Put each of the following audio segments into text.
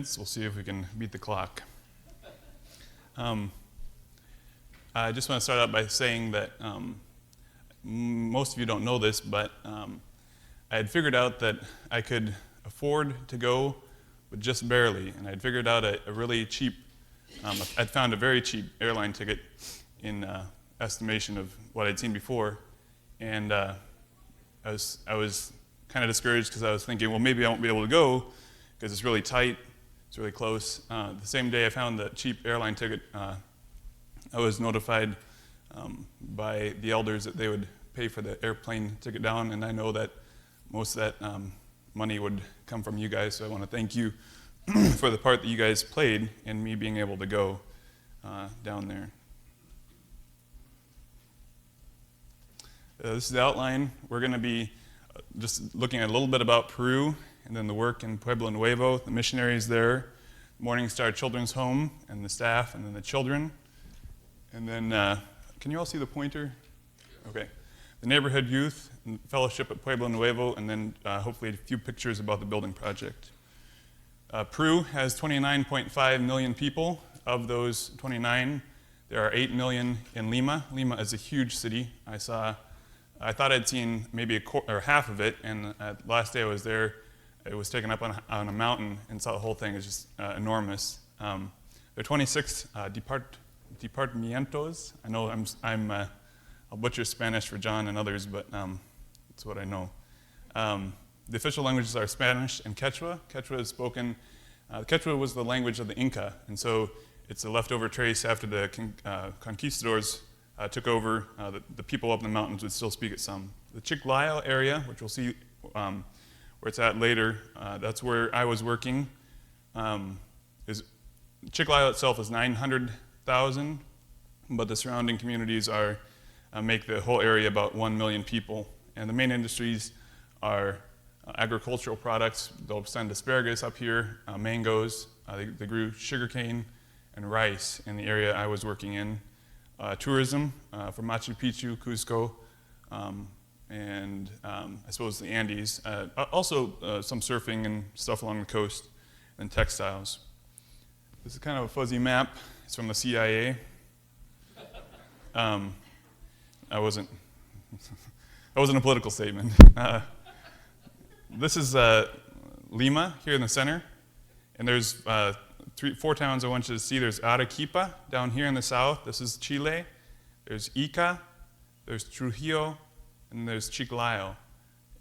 We'll see if we can beat the clock. I just want to start out by saying that most of you don't know this, but I had figured out that I could afford to go, but just barely. And I'd figured out a really cheap, I'd found a very cheap airline ticket in estimation of what I'd seen before. And I was kind of discouraged because I was thinking, well, maybe I won't be able to go because it's really tight. It's really close. The same day I found the cheap airline ticket, I was notified by the elders that they would pay for the airplane ticket down, and I know that most of that money would come from you guys, so I want to thank you for the part that you guys played in me being able to go down there. This is the outline. We're going to be just looking at a little bit about Peru, and then the work in Pueblo Nuevo, the missionaries there, Morning Star Children's Home, and the staff, and then the children. And then, can you all see the pointer? Okay. The neighborhood youth and fellowship at Pueblo Nuevo, and then hopefully a few pictures about the building project. Peru has 29.5 million people. Of those 29, there are 8 million in Lima. Lima is a huge city. I thought I'd seen maybe half of it, and last day I was there, it was taken up on a mountain and saw the whole thing. It's just enormous. There are 26 departamentos. I know I'll butcher Spanish for John and others, but that's what I know. The official languages are Spanish and Quechua. Quechua is spoken. Quechua was the language of the Inca, and so it's a leftover trace after the conquistadors took over. The people up in the mountains would still speak it some. The Chiclayo area, which we'll see where it's at later, that's where I was working. Chiclayo itself is 900,000, but the surrounding communities make the whole area about 1 million people. And the main industries are agricultural products. They'll send asparagus up here, mangoes. They grew sugarcane and rice in the area I was working in. Tourism from Machu Picchu, Cusco, and I suppose the Andes. Also some surfing and stuff along the coast, and textiles. This is kind of a fuzzy map. It's from the CIA. I wasn't a political statement. This is Lima here in the center, and there's 4 towns I want you to see. There's Arequipa down here in the south. This is Chile. There's Ica. There's Trujillo. And there's Chiclayo.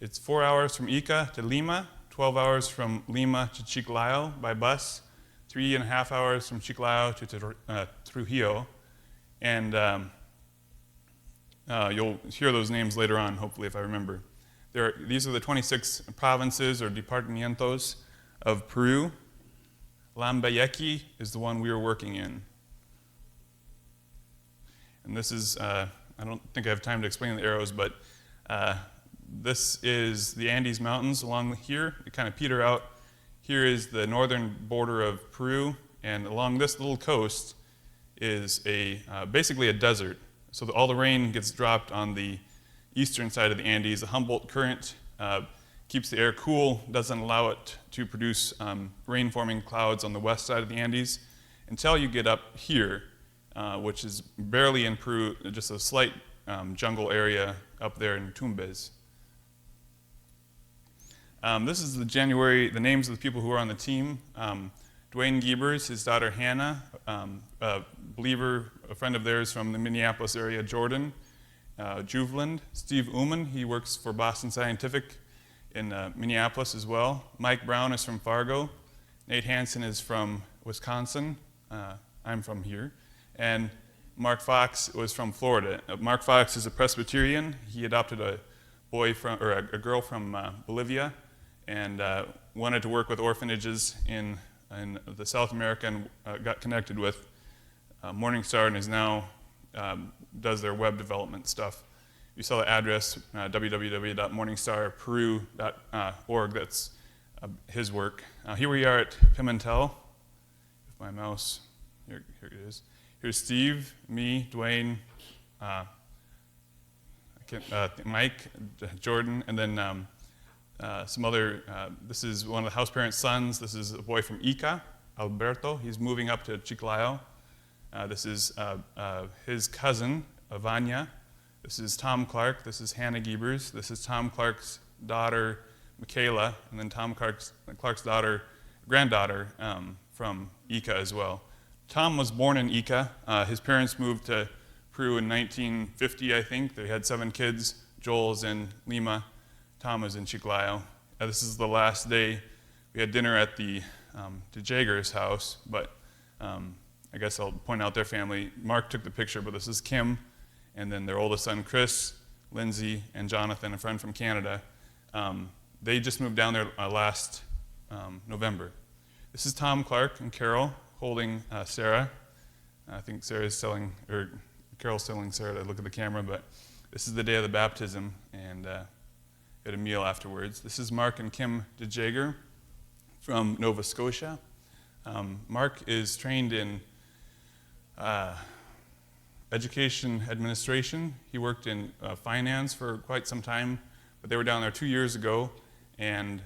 It's 4 hours from Ica to Lima, 12 hours from Lima to Chiclayo by bus, 3.5 hours from Chiclayo to Trujillo. And you'll hear those names later on, hopefully, if I remember. These are the 26 provinces or departamentos of Peru. Lambayeque is the one we were working in. And this is, I don't think I have time to explain the arrows, but this is the Andes Mountains along here. They kind of peter out. Here is the northern border of Peru, and along this little coast is basically a desert. So all the rain gets dropped on the eastern side of the Andes. The Humboldt Current keeps the air cool, doesn't allow it to produce rain-forming clouds on the west side of the Andes until you get up here, which is barely in Peru, just a slight jungle area up there in Tumbes. This is the names of the people who are on the team. Dwayne Giebers, his daughter Hannah, a believer, a friend of theirs from the Minneapolis area, Jordan. Juveland, Steve Uman, he works for Boston Scientific in Minneapolis as well. Mike Brown is from Fargo. Nate Hansen is from Wisconsin. I'm from here. And Mark Fox was from Florida. Mark Fox is a Presbyterian. He adopted a girl from Bolivia, and wanted to work with orphanages in the South America, and got connected with Morning Star, and is now does their web development stuff. You saw the address, www.morningstarperu.org. That's his work. Here we are at Pimentel. If my mouse, here it is. Here's Steve, me, Dwayne, Mike, Jordan, and then This is one of the house parents' sons. This is a boy from Ica, Alberto. He's moving up to Chiclayo. This is his cousin, Vanya. This is Tom Clark. This is Hannah Giebers. This is Tom Clark's daughter, Michaela, and then Tom Clark's granddaughter from Ica as well. Tom was born in Ica. His parents moved to Peru in 1950, I think. They had 7 kids. Joel's in Lima. Tom was in Chiclayo. This is the last day. We had dinner at the DeJager's house, but I guess I'll point out their family. Mark took the picture, but this is Kim, and then their oldest son, Chris, Lindsay, and Jonathan, a friend from Canada. They just moved down there last November. This is Tom Clark and Carol holding Sarah. I think Carol's telling Sarah to look at the camera, but this is the day of the baptism, and had a meal afterwards. This is Mark and Kim DeJager from Nova Scotia. Mark is trained in education administration. He worked in finance for quite some time, but they were down there 2 years ago and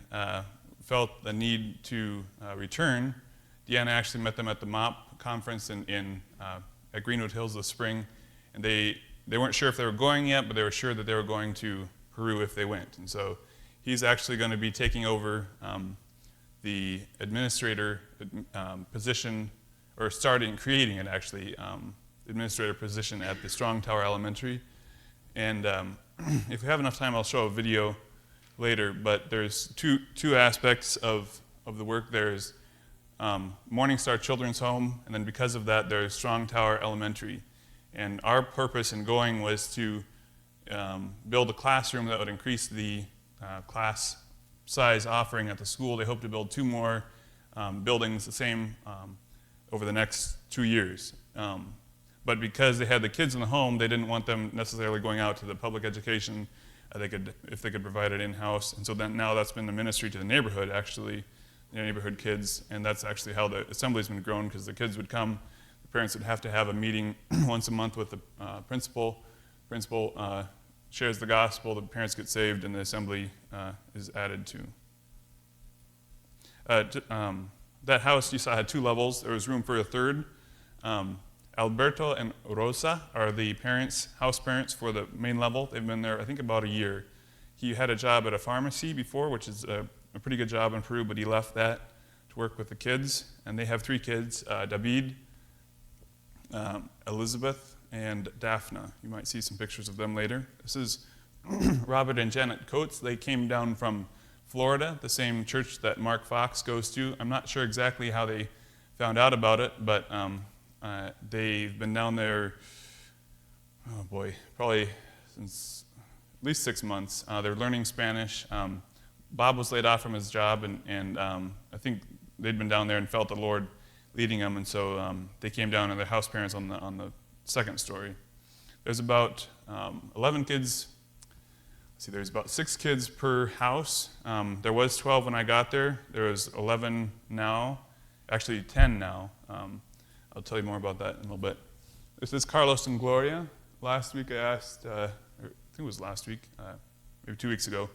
felt the need to return. Deanna actually met them at the MOP conference at Greenwood Hills this spring, and they weren't sure if they were going yet, but they were sure that they were going to Peru if they went. And so he's actually going to be taking over the administrator position, or creating it actually, administrator position at the Strong Tower Elementary. And if we have enough time, I'll show a video later, but there's two aspects of the work. There's Morning Star Children's Home, and then because of that, there's Strong Tower Elementary. And our purpose in going was to build a classroom that would increase the class size offering at the school. They hope to build 2 more buildings the same over the next 2 years. But because they had the kids in the home, they didn't want them necessarily going out to the public education if they could provide it in-house. And so now that's been the ministry to the neighborhood, actually, the neighborhood kids, and that's actually how the assembly's been grown, because the kids would come, the parents would have to have a meeting once a month with the principal. Principal shares the gospel, the parents get saved, and the assembly is added to. That house you saw had 2 levels. There was room for a 3rd. Alberto and Rosa are the house parents for the main level. They've been there, I think, about a year. He had a job at a pharmacy before, which is a pretty good job in Peru, but he left that to work with the kids. And they have 3 kids, David, Elizabeth, and Daphne. You might see some pictures of them later. This is Robert and Janet Coates. They came down from Florida, the same church that Mark Fox goes to. I'm not sure exactly how they found out about it, but they've been down there, probably since at least 6 months. They're learning Spanish. Bob was laid off from his job, and I think they'd been down there and felt the Lord leading them, and so they came down, and their house parents on the 2nd story. There's about 11 kids. There's about 6 kids per house. There was 12 when I got there. There was 11 now, actually 10 now. I'll tell you more about that in a little bit. This is Carlos and Gloria. Last week I asked, I think it was last week, maybe 2 weeks ago,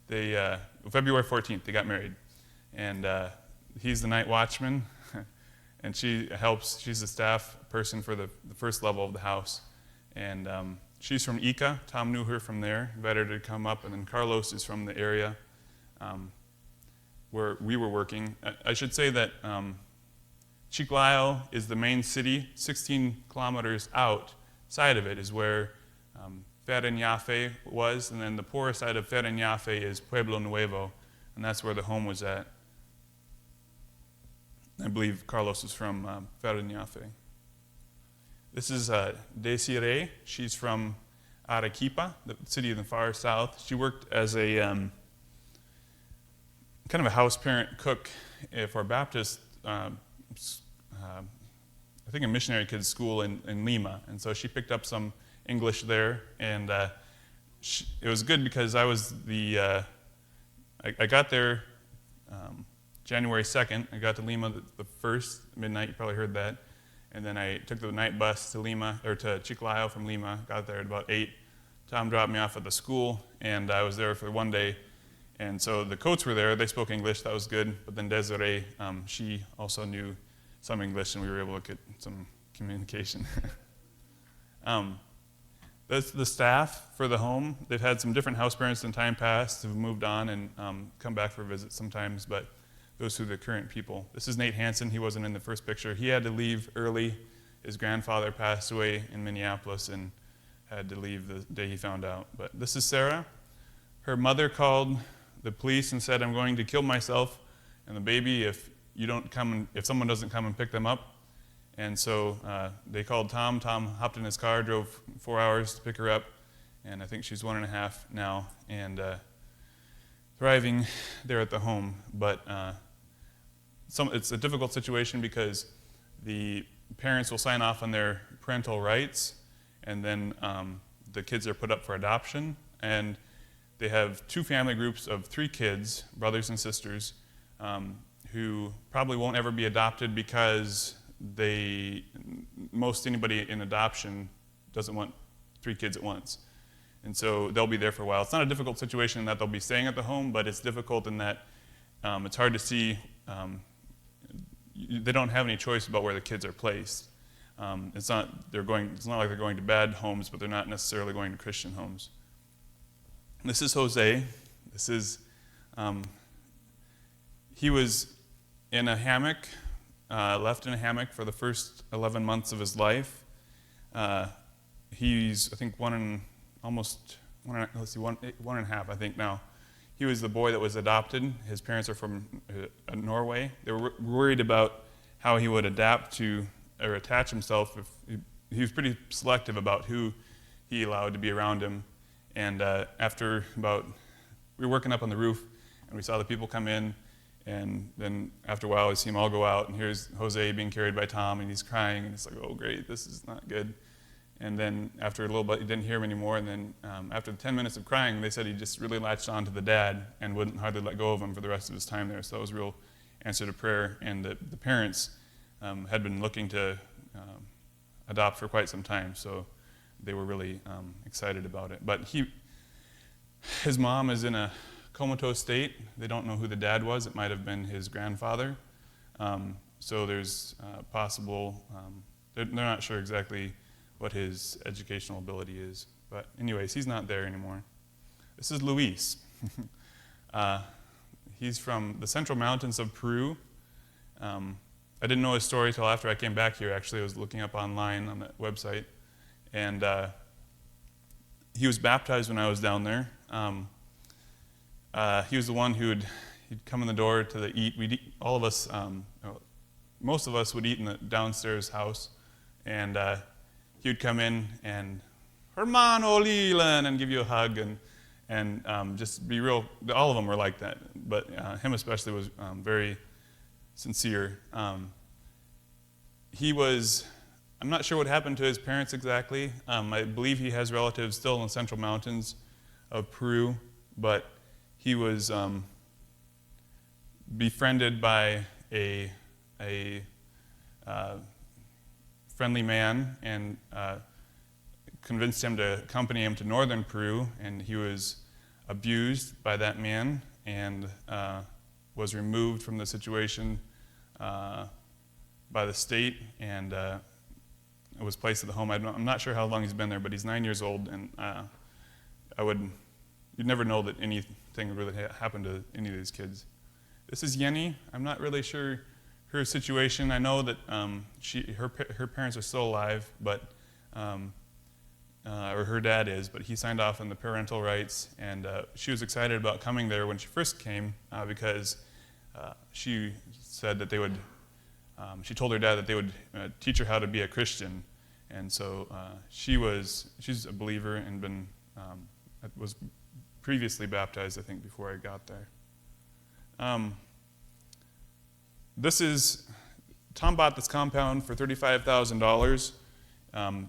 February 14th, they got married. And he's the night watchman, and she's the staff person for the first level of the house. And she's from Ica. Tom knew her from there, invited her to come up, and then Carlos is from the area where we were working. I should say that Chiclayo is the main city. 16 kilometers outside of it is where Ferreñafe was, and then the poorest side of Ferreñafe is Pueblo Nuevo, and that's where the home was at. I believe Carlos is from Ferreñafe. This is Desiree. She's from Arequipa, the city in the far south. She worked as a kind of a house parent cook for Baptist, I think a missionary kids school in Lima, and so she picked up some English there, and it was good because I was I got there January 2nd. I got to Lima the 1st, midnight, you probably heard that. And then I took the night bus to Chiclayo from Lima, got there at about 8. Tom dropped me off at the school, and I was there for one day. And so the Coates were there. They spoke English. That was good. But then Desiree, she also knew some English, and we were able to get some communication. The staff for the home, they've had some different house parents in time past who've moved on and come back for visits sometimes, but those are the current people. This is Nate Hansen. He wasn't in the first picture. He had to leave early. His grandfather passed away in Minneapolis and had to leave the day he found out. But this is Sarah. Her mother called the police and said, "I'm going to kill myself and the baby if someone doesn't come and pick them up." And so they called Tom. Tom hopped in his car, drove 4 hours to pick her up, and I think she's 1.5 now, and thriving there at the home. But it's a difficult situation because the parents will sign off on their parental rights, and then the kids are put up for adoption, and they have 2 family groups of 3 kids, brothers and sisters, who probably won't ever be adopted because most anybody in adoption doesn't want 3 kids at once. And so they'll be there for a while. It's not a difficult situation in that they'll be staying at the home, but it's difficult in that it's hard to see, they don't have any choice about where the kids are placed. It's not like they're going to bad homes, but they're not necessarily going to Christian homes. This is Jose. He was in a hammock, left in a hammock for the first 11 months of his life. He's, I think, 1.5, I think now. He was the boy that was adopted. His parents are from Norway. They were worried about how he would adapt to or attach himself. He was pretty selective about who he allowed to be around him. And we were working up on the roof, and we saw the people come in. And then after a while, we see them all go out, and here's Jose being carried by Tom, and he's crying, and it's like, oh, great, this is not good. And then after a little bit, he didn't hear him anymore, and then after 10 minutes of crying, they said he just really latched on to the dad and wouldn't hardly let go of him for the rest of his time there. So that was a real answer to prayer, and the parents had been looking to adopt for quite some time, so they were really excited about it. But his mom is in a comatose state. They don't know who the dad was. It might have been his grandfather. So there's possible, they're not sure exactly what his educational ability is. But anyways, he's not there anymore. This is Luis. He's from the Central Mountains of Peru. I didn't know his story until after I came back here, actually. I was looking up online on the website. And he was baptized when I was down there. He was the one he'd come in the door to eat. All of us, most of us would eat in the downstairs house, and he would come in and, "Hermano Lelan," and give you a hug, and just be real. All of them were like that, but him especially was very sincere. I'm not sure what happened to his parents exactly. I believe he has relatives still in the Central Mountains of Peru, but he was befriended by a friendly man and convinced him to accompany him to northern Peru, and he was abused by that man and was removed from the situation by the state and was placed at the home. I'm not sure how long he's been there, but he's 9 years old, and you'd never know that anything would really happen to any of these kids. This is Yenny. I'm not really sure her situation. I know that her parents are still alive, but or her dad is, but he signed off on the parental rights, and she was excited about coming there when she first came because she said that they would. She told her dad that they would teach her how to be a Christian, and so she's a believer and was previously baptized, I think, before I got there. Tom bought this compound for $35,000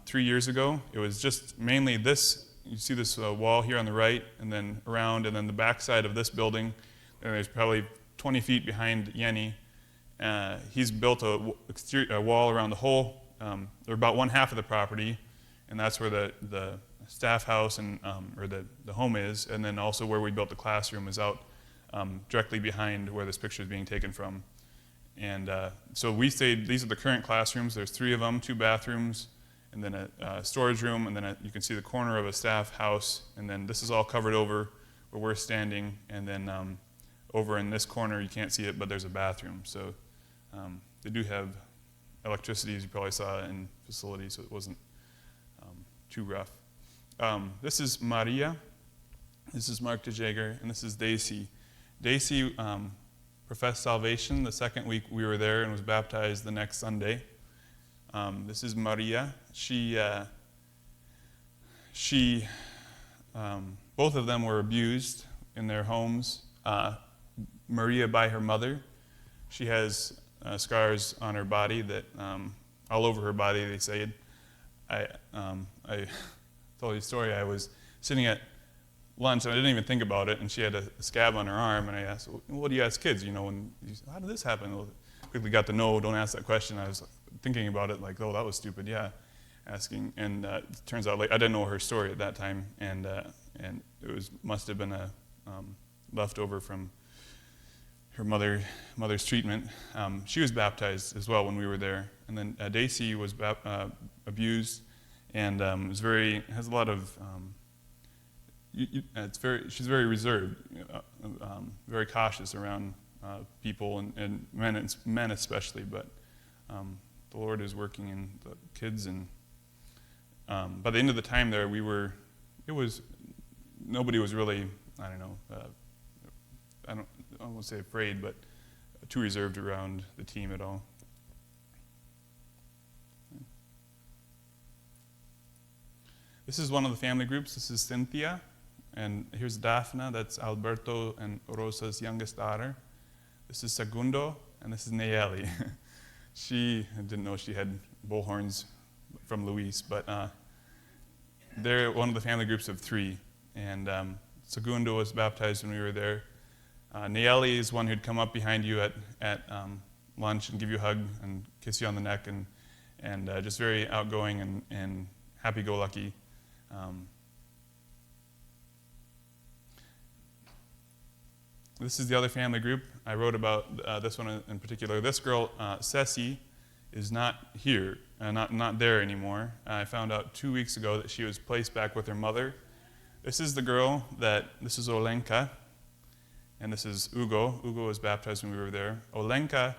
3 years ago. It was just mainly this. You see this wall here on the right, and then around, and then the back side of this building. And there's probably 20 feet behind Yenny. He's built a wall around the whole, or about 1/2 of the property, and that's where the staff house and or the home is, and then also where we built the classroom is out directly behind where this picture is being taken from. And so we stayed, these are the current classrooms. There's 3 of them, 2 bathrooms, and then a storage room, and then you can see the corner of a staff house, and then this is all covered over where we're standing, and then over in this corner, you can't see it, but there's a bathroom. So they do have electricity, as you probably saw in facilities, so it wasn't too rough. This is Maria, this is Mark DeJager, and this is Daisy. Daisy professed salvation the second week we were there and was baptized the next Sunday. This is Maria. Both of them were abused in their homes. Maria by her mother. She has scars on her body that all over her body. They say. I told you a story. I was sitting at lunch and I didn't even think about it, and she had a scab on her arm, and I asked, well, "What do you ask kids? How did this happen?" Well, quickly got to know. Don't ask that question. I was thinking about it, like, "Oh, that was stupid." Yeah, asking, and it turns out I didn't know her story at that time, and it must have been a leftover from her mother's treatment. She was baptized as well when we were there, and then Daisy was abused, and has a lot of. She's very reserved, very cautious around people and men especially. But the Lord is working in the kids, and by the end of the time there, nobody was really, I don't know, I won't say afraid, but too reserved around the team at all. This is one of the family groups. This is Cynthia, and here's Daphne. That's Alberto and Rosa's youngest daughter. This is Segundo, and this is Nayeli. She didn't know she had bullhorns from Luis, but they're one of the family groups of 3, and Segundo was baptized when we were there. Nayeli is one who'd come up behind you at lunch and give you a hug and kiss you on the neck, and just very outgoing and happy-go-lucky. This is the other family group. I wrote about this one in particular. This girl, Ceci, is not here, not there anymore. I found out 2 weeks ago that she was placed back with her mother. This is the girl this is Olenka, and this is Ugo. Ugo was baptized when we were there. Olenka,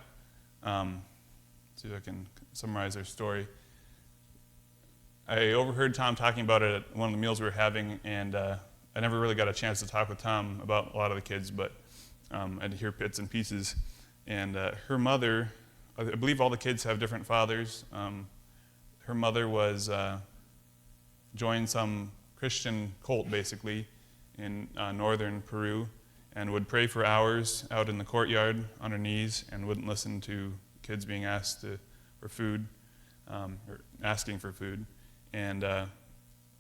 see if I can summarize her story. I overheard Tom talking about it at one of the meals we were having, and I never really got a chance to talk with Tom about a lot of the kids, but I'd hear bits and pieces. And her mother, I believe all the kids have different fathers. Her mother joined some Christian cult, basically, in northern Peru, and would pray for hours out in the courtyard on her knees and wouldn't listen to kids being asked for food, or asking for food. And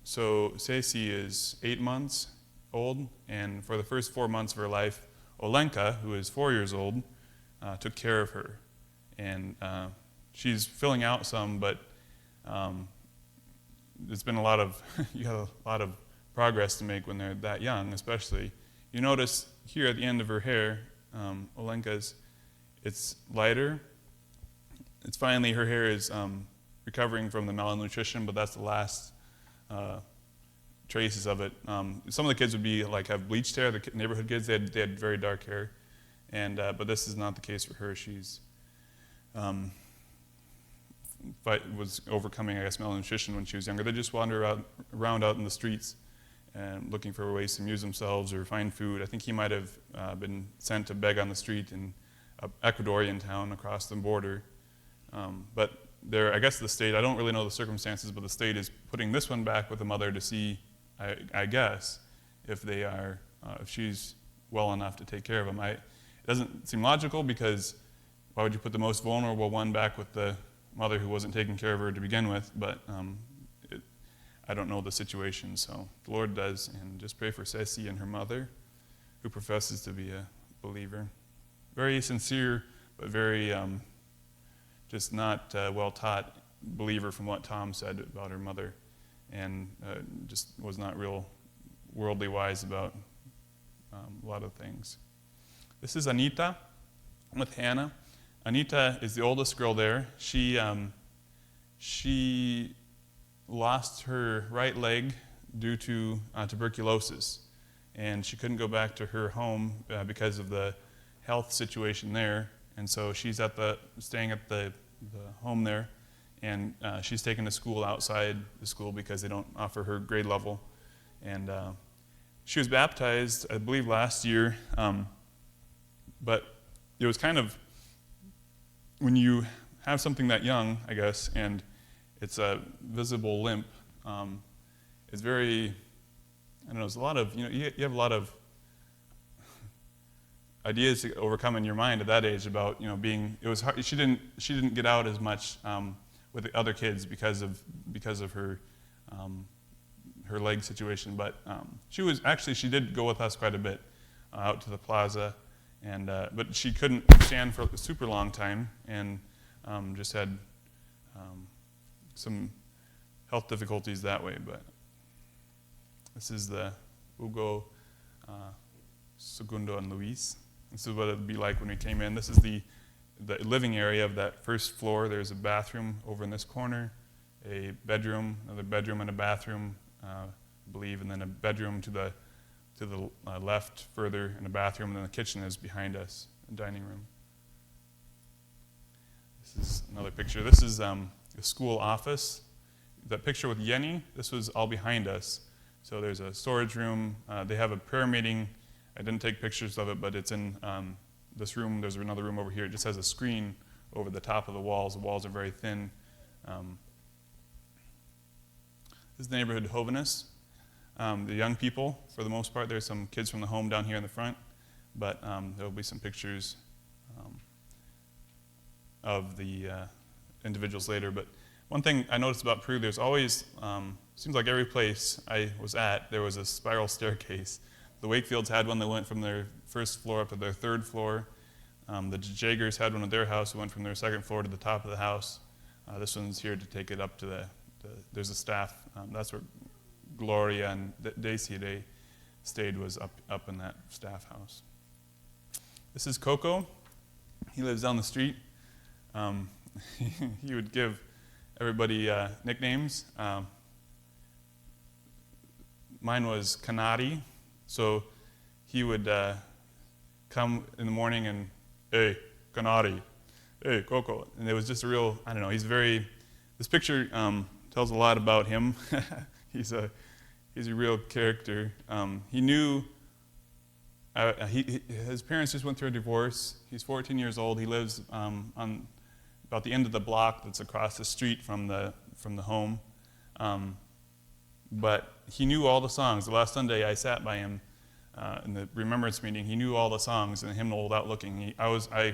so Ceci is 8 months old, and for the first 4 months of her life, Olenka, who is 4 years old, took care of her. And she's filling out some, but there's been you got a lot of progress to make when they're that young, especially. You notice here at the end of her hair, Olenka's, it's lighter. It's finally, her hair is recovering from the malnutrition, but that's the last traces of it. Some of the kids would be have bleached hair. The neighborhood kids, they had very dark hair, and but this is not the case for her. She's was overcoming, I guess, malnutrition when she was younger. They just wander around out in the streets and looking for ways to amuse themselves or find food. I think he might have been sent to beg on the street in an Ecuadorian town across the border. But I guess the state, I don't really know the circumstances, but the state is putting this one back with the mother to see, I guess, if she's well enough to take care of him. It doesn't seem logical, because why would you put the most vulnerable one back with the mother who wasn't taking care of her to begin with? But I don't know the situation, so the Lord does, and just pray for Ceci and her mother, who professes to be a believer. Very sincere, but very just not well-taught believer from what Tom said about her mother, and just was not real worldly wise about a lot of things. This is Anita with Hannah. Anita is the oldest girl there. She lost her right leg due to tuberculosis, and she couldn't go back to her home because of the health situation there. And so she's staying at the home there, and she's taken to school outside the school because they don't offer her grade level. And she was baptized, I believe, last year, but it was kind of, when you have something that young, I guess, and it's a visible limp, it's very, I don't know, there's a lot of, you have a lot of ideas to overcome in your mind at that age about, being, it was hard, she didn't get out as much with the other kids because of her her leg situation, but she did go with us quite a bit out to the plaza, and but she couldn't stand for a super long time, and just had some health difficulties that way. But this is the Hugo, Segundo, and Luis. This is what it would be like when we came in. This is the living area of that first floor. There's a bathroom over in this corner, a bedroom, another bedroom and a bathroom, I believe, and then a bedroom to the left further, and a bathroom, and then the kitchen is behind us, a dining room. This is another picture. This is the school office. That picture with Yenny, this was all behind us. So there's a storage room. They have a prayer meeting. I didn't take pictures of it, but it's in this room. There's another room over here. It just has a screen over the top of the walls. The walls are very thin. This is the neighborhood Hoviness. The young people, for the most part. There's some kids from the home down here in the front, but there will be some pictures of the individuals later. But one thing I noticed about Peru, there's always, seems like every place I was at, there was a spiral staircase. The Wakefields had one that went from their first floor up to their third floor. The Jagers had one at their house that went from their second floor to the top of the house. This one's here to take it up to there's a staff. That's where Gloria and Daisy, they stayed, was up in that staff house. This is Coco. He lives down the street. He would give everybody nicknames. Mine was Kanadi. So he would come in the morning and, hey, Kanadi, hey, Coco. And it was just a real, I don't know, this picture tells a lot about him. He's a real character. He knew, his parents just went through a divorce. He's 14 years old. He lives on about the end of the block that's across the street from the home. But he knew all the songs. The last Sunday I sat by him in the remembrance meeting. He knew all the songs in the hymnal without looking.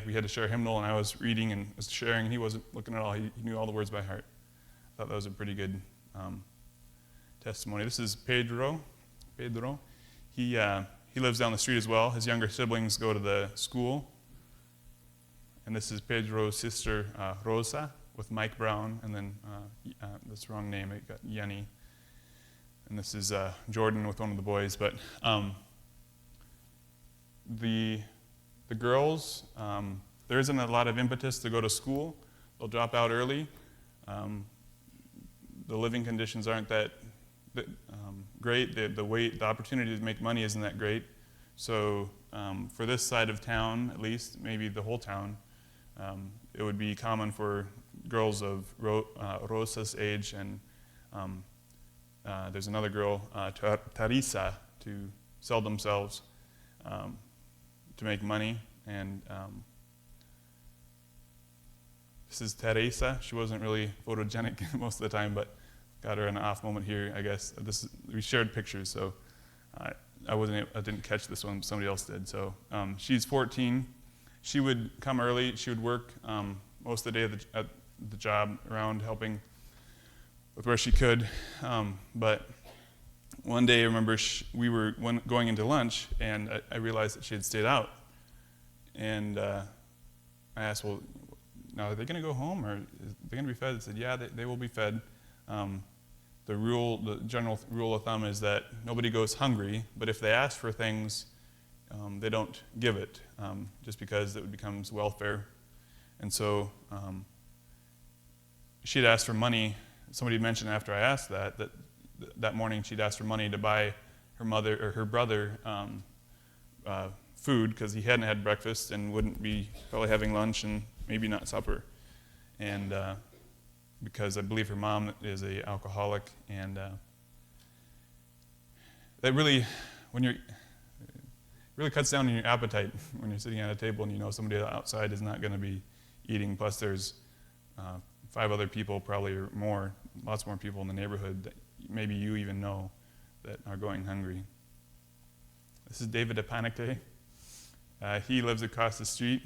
We had to share a hymnal, and I was reading and was sharing, and he wasn't looking at all. He knew all the words by heart. I thought that was a pretty good testimony. This is Pedro. He lives down the street as well. His younger siblings go to the school. And this is Pedro's sister, Rosa, with Mike Brown, and then that's the wrong name. It got Yenny. And this is Jordan with one of the boys. But the girls, there isn't a lot of impetus to go to school. They'll drop out early. The living conditions aren't that great. The opportunity to make money isn't that great. So for this side of town, at least, maybe the whole town, it would be common for girls of Rosa's age, and there's another girl, Teresa, to sell themselves to make money. And this is Teresa. She wasn't really photogenic most of the time, but got her an off moment here, I guess. We shared pictures, so I didn't catch this one. Somebody else did. So she's 14. She would come early. She would work most of the day at the job around helping with where she could. But one day, I remember we were going into lunch, and I realized that she had stayed out. And I asked, well, now are they going to go home, or are they going to be fed? They said, yeah, they will be fed. The general rule of thumb is that nobody goes hungry, but if they ask for things, they don't give it just because it becomes welfare. And so she'd asked for money. Somebody mentioned after I asked that morning she'd asked for money to buy her mother or her brother food because he hadn't had breakfast and wouldn't be probably having lunch and maybe not supper. And because I believe her mom is an alcoholic, and that really, really cuts down on your appetite when you're sitting at a table and you know somebody outside is not going to be eating. Plus, there's 5 other people, probably or more, lots more people in the neighborhood that maybe you even know that are going hungry. This is David Apanike. He lives across the street.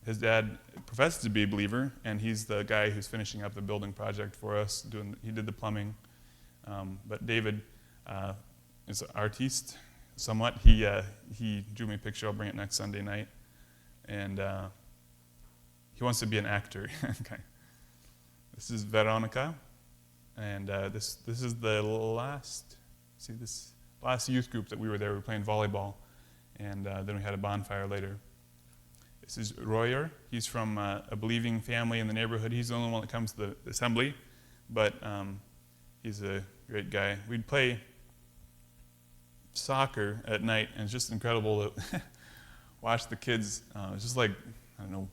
His dad professes to be a believer, and he's the guy who's finishing up the building project for us. He did the plumbing. But David is an artiste, somewhat. He drew me a picture. I'll bring it next Sunday night. And he wants to be an actor. Okay. This is Veronica, and this is the last youth group that we were there. We were playing volleyball, and then we had a bonfire later. This is Royer. He's from a believing family in the neighborhood. He's the only one that comes to the assembly, but he's a great guy. We'd play soccer at night, and it's just incredible to watch the kids. It's just like, I don't know,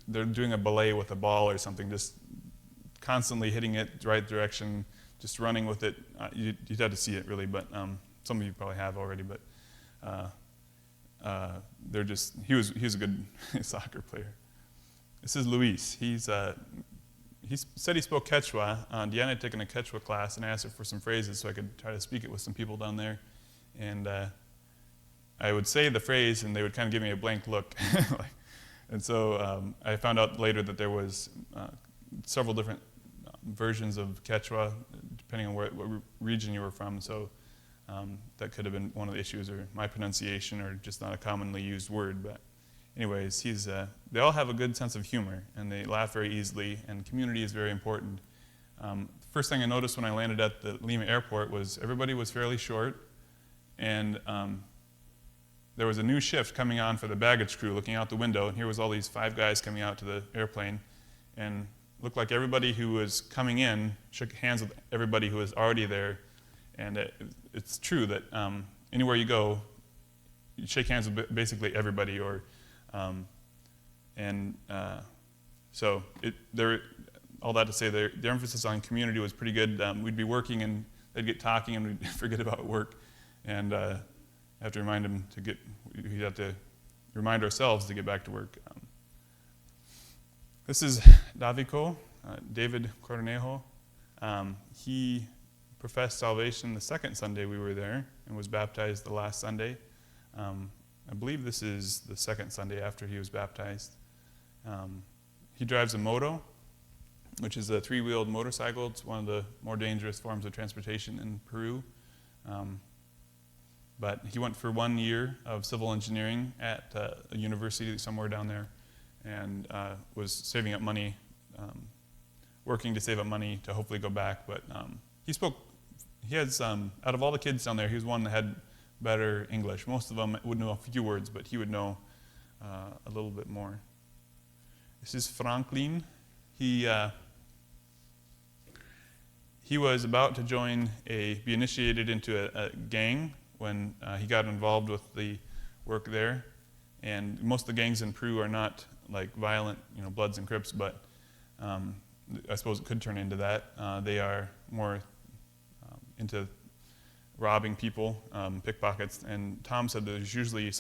they're doing a ballet with a ball or something, just constantly hitting it the right direction, just running with it. You'd have to see it really, but some of you probably have already. But he was a good soccer player. This is Luis. He said he spoke Quechua. Deanna had taken a Quechua class, and I asked her for some phrases so I could try to speak it with some people down there. And I would say the phrase, and they would kind of give me a blank look. And so I found out later that there was several different versions of Quechua, depending on what region you were from. So that could have been one of the issues, or my pronunciation, or just not a commonly used word. But anyways, they all have a good sense of humor, and they laugh very easily, and community is very important. The first thing I noticed when I landed at the Lima airport was everybody was fairly short, and there was a new shift coming on for the baggage crew looking out the window, and here was all these 5 guys coming out to the airplane, and looked like everybody who was coming in shook hands with everybody who was already there. And it's true that anywhere you go, you shake hands with basically everybody. So all that to say, their emphasis on community was pretty good. We'd be working, and they'd get talking, and we'd forget about work. And I have to remind them we have to remind ourselves to get back to work. This is Davico, David Cornejo. He professed salvation the second Sunday we were there and was baptized the last Sunday. I believe this is the second Sunday after he was baptized. He drives a moto, which is a 3-wheeled motorcycle. It's one of the more dangerous forms of transportation in Peru. But he went for 1 year of civil engineering at a university somewhere down there, and was saving up money, working to save up money to hopefully go back. But he has, out of all the kids down there, he was one that had better English. Most of them would know a few words, but he would know a little bit more. This is Franklin. He was about to be initiated into a gang when he got involved with the work there. And most of the gangs in Peru are not like violent, Bloods and Crips, but I suppose it could turn into that. They are more into robbing people, pickpockets. And Tom said there's usually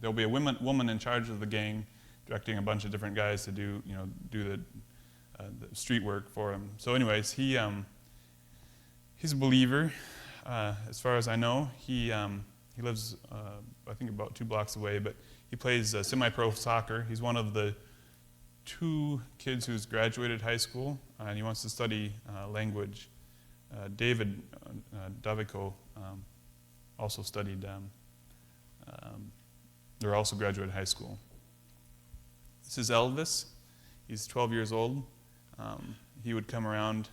there'll be a woman in charge of the gang, directing a bunch of different guys to do the street work for him. So anyways, he's a believer, as far as I know. He lives, I think, about 2 blocks away, but he plays semi-pro soccer. He's one of the 2 kids who's graduated high school, and he wants to study language. David Davico also studied, or also graduated high school. This is Elvis. He's 12 years old. He would come around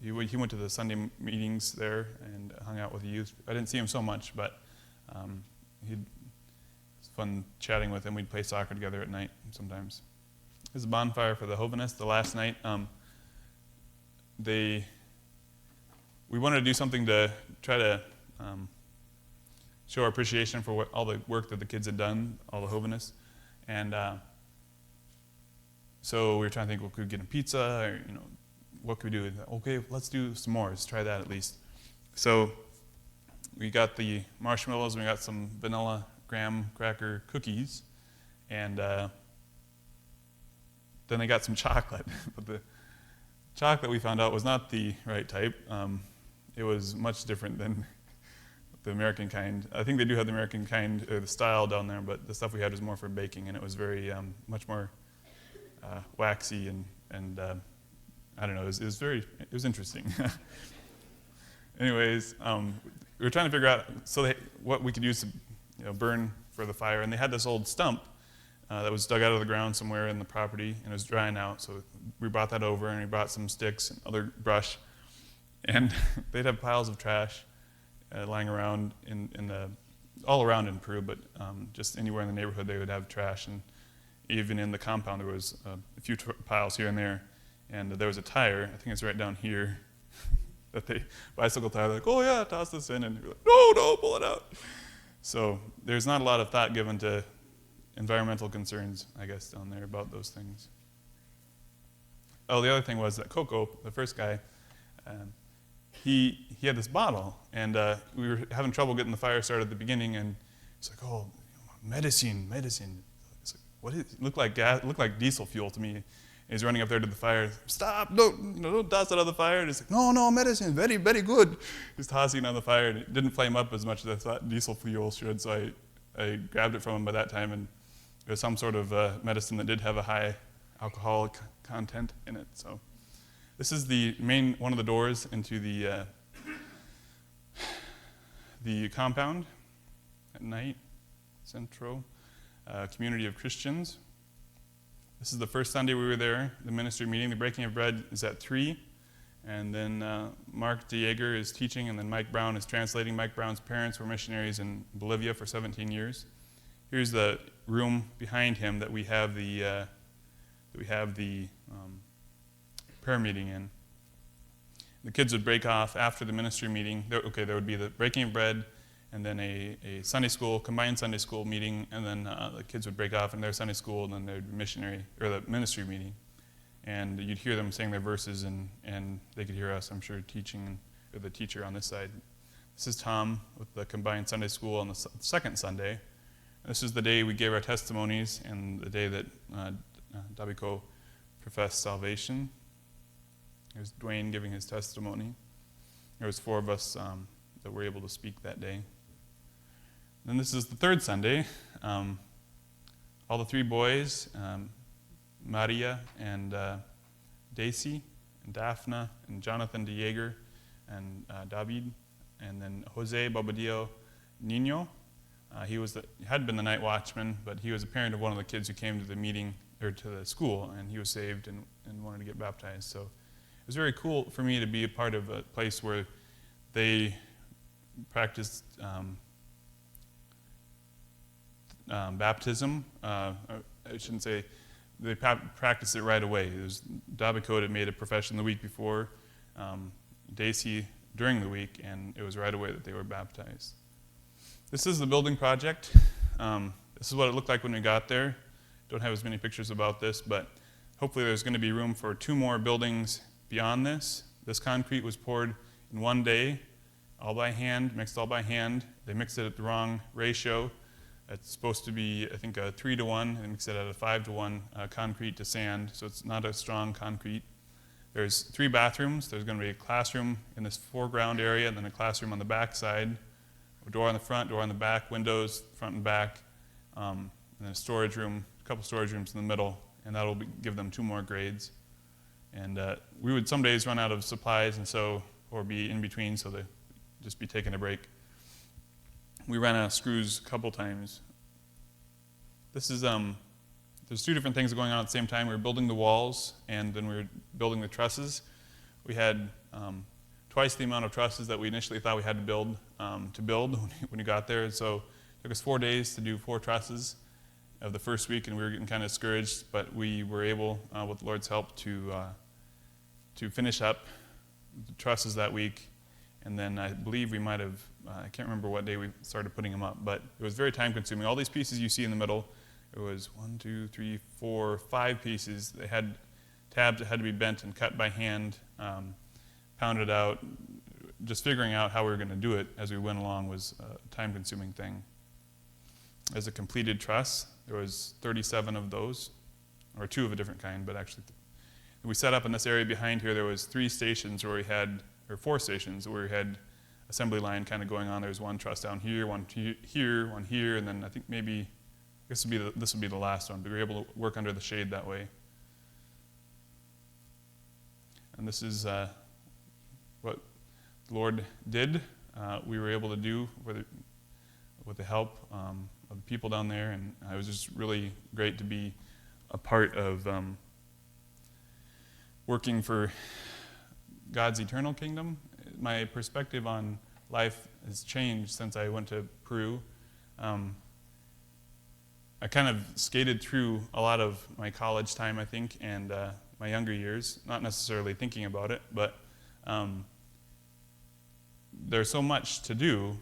he went to the Sunday meetings there and hung out with the youth. I didn't see him so much, but it was fun chatting with him. We'd play soccer together at night sometimes. It was a bonfire for the Hovenists the last night. We wanted to do something to try to show our appreciation for all the work that the kids had done, all the Hovenists. And so we were trying to think, well, could we get a pizza? Or, what could we do? Okay, let's do s'mores. Try that at least. So we got the marshmallows, and we got some vanilla graham cracker cookies, and then they got some chocolate. But the chocolate, we found out, was not the right type. It was much different than the American kind. I think they do have the American kind, or the style down there, but the stuff we had was more for baking, and it was very much more waxy and I don't know. It was interesting. Anyways, we were trying to figure out what we could use to burn for the fire, and they had this old stump that was dug out of the ground somewhere in the property, and it was drying out. So we brought that over, and we brought some sticks and other brush, and they'd have piles of trash lying around all around in Peru, but just anywhere in the neighborhood they would have trash, and even in the compound there was a few piles here and there, and there was a tire, I think it's right down here, bicycle tire, like, oh yeah, toss this in, and we're like, no, pull it out. So there's not a lot of thought given to environmental concerns, I guess, down there about those things. Oh, the other thing was that Coco, the first guy, he had this bottle, and we were having trouble getting the fire started at the beginning, and he's like, oh, medicine. It's like, what is it? Looked like gas, looked like diesel fuel to me. And he's running up there to the fire. Stop! Don't toss it on the fire. And he's like, no, medicine, very, very good. He's tossing it on the fire, and it didn't flame up as much as I thought diesel fuel should. So I grabbed it from him by that time, and it was some sort of medicine that did have a high alcoholic content in it. So this is one of the doors into the compound at night, Centro, community of Christians. This is the first Sunday we were there, the ministry meeting. The breaking of bread is at 3, and then Mark DeJager is teaching, and then Mike Brown is translating. Mike Brown's parents were missionaries in Bolivia for 17 years. Here's the room behind him that we have the prayer meeting in. The kids would break off after the ministry meeting. There would be the breaking of bread, and then a Sunday school, combined Sunday school meeting, and then the kids would break off in their Sunday school, and then there'd be the ministry meeting. And you'd hear them saying their verses, and they could hear us, I'm sure, teaching, or the teacher on this side. This is Tom with the combined Sunday school on the second Sunday. This is the day we gave our testimonies, and the day that Dabiko professed salvation. There's Dwayne giving his testimony. There was 4 of us that were able to speak that day. Then this is the third Sunday. All the 3 boys, Maria and Daisy, and Daphna, and Jonathan DeJager, and David, and then Jose Bobadillo Nino. He had been the night watchman, but he was a parent of one of the kids who came to the meeting, or to the school, and he was saved and wanted to get baptized. So it was very cool for me to be a part of a place where they practiced baptism. I shouldn't say they practiced it right away. Dabiko had made a profession the week before, Daisy during the week, and it was right away that they were baptized. This is the building project. This is what it looked like when we got there. Don't have as many pictures about this, but hopefully there's going to be room for 2 more buildings beyond this. This concrete was poured in 1 day, all by hand, mixed all by hand. They mixed it at the wrong ratio. It's supposed to be, I think, a 3-to-1. They mixed it at a 5-to-1 concrete to sand, so it's not a strong concrete. There's 3 bathrooms. There's going to be a classroom in this foreground area, and then a classroom on the back side. A door on the front, door on the back, windows front and back, and then a storage room, a couple storage rooms in the middle, and that'll give them 2 more grades. And we would some days run out of supplies, or be in between, so they'd just be taking a break. We ran out of screws a couple times. This is, there's 2 different things going on at the same time. We were building the walls, and then we were building the trusses. We had twice the amount of trusses that we initially thought we had to build when we got there. And so it took us 4 days to do 4 trusses of the first week, and we were getting kind of discouraged, but we were able, with the Lord's help, to finish up the trusses that week. And then I believe we might have, I can't remember what day we started putting them up, but it was very time consuming. All these pieces you see in the middle, it was 1, 2, 3, 4, 5 pieces. They had tabs that had to be bent and cut by hand, pounded out. Just figuring out how we were going to do it as we went along was a time consuming thing. As a completed truss, there was 37 of those, or 2 of a different kind, but actually we set up in this area behind here. There was 3 stations where we had, or 4 stations where we had assembly line kind of going on. There was 1 truss down here, 1 here, 1 here, and then I think maybe this would be the last one. But we were able to work under the shade that way. And this is what the Lord did. We were able to do with the help of the people down there, and it was just really great to be a part of working for God's eternal kingdom. My perspective on life has changed since I went to Peru. I kind of skated through a lot of my college time, I think, and my younger years, not necessarily thinking about it, but there's so much to do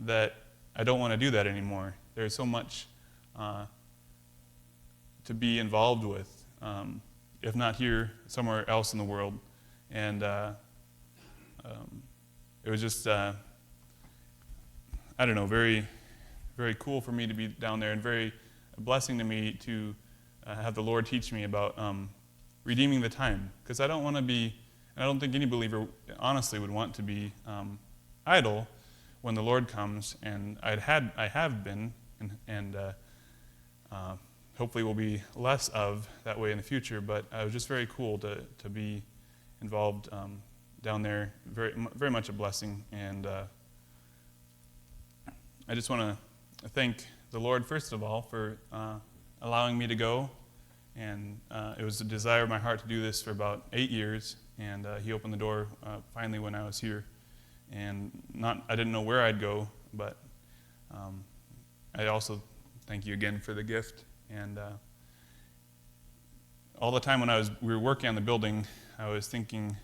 that I don't want to do that anymore. There's so much to be involved with, if not here, somewhere else in the world. And it was just, I don't know, very, very cool for me to be down there, and very a blessing to me to have the Lord teach me about redeeming the time. Because I don't want to be, and I don't think any believer honestly would want to be idle when the Lord comes, and I have been, and hopefully will be less of that way in the future. But it was just very cool to be involved down there. Very, very much a blessing, and I just want to thank the Lord first of all for allowing me to go, and it was a desire of my heart to do this for about 8 years, and He opened the door finally when I was here. And I didn't know where I'd go, but I also thank you again for the gift. And all the time when we were working on the building, I was thinking,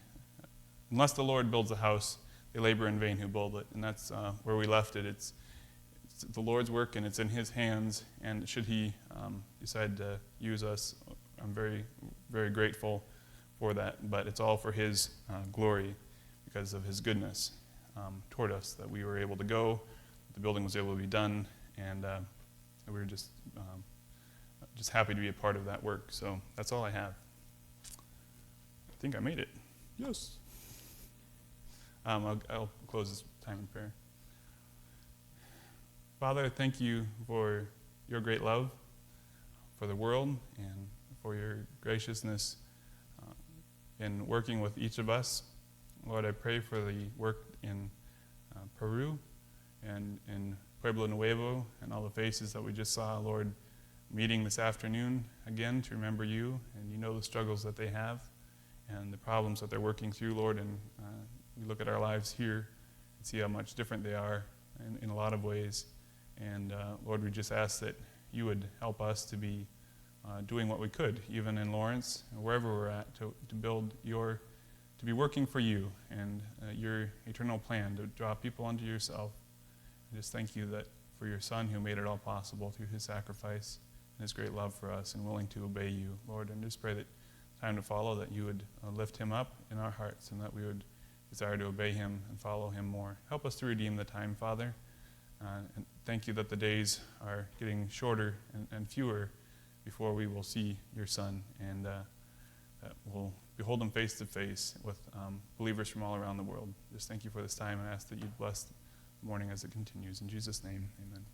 unless the Lord builds a house, they labor in vain who build it. And that's where we left it. It's the Lord's work, and it's in His hands. And should He decide to use us, I'm very, very grateful for that. But it's all for His glory, because of His goodness toward us, that we were able to go, the building was able to be done, and we were just happy to be a part of that work. So that's all I have. I think I made it. Yes. I'll close this time in prayer. Father, thank you for your great love for the world, and for your graciousness in working with each of us. Lord, I pray for the work in Peru and in Pueblo Nuevo, and all the faces that we just saw, Lord, meeting this afternoon again to remember you, and you know the struggles that they have and the problems that they're working through, Lord, and we look at our lives here and see how much different they are in a lot of ways. And Lord, we just ask that you would help us to be doing what we could, even in Lawrence, and wherever we're at, to be working for you and your eternal plan to draw people unto yourself. And just thank you that for your Son who made it all possible through his sacrifice and his great love for us and willing to obey you, Lord. And just pray that time to follow, that you would lift him up in our hearts, and that we would desire to obey him and follow him more. Help us to redeem the time, Father. And thank you that the days are getting shorter and fewer before we will see your Son, and that we'll behold him face to face with believers from all around the world. Just thank you for this time, and ask that you bless the morning as it continues. In Jesus' name, amen.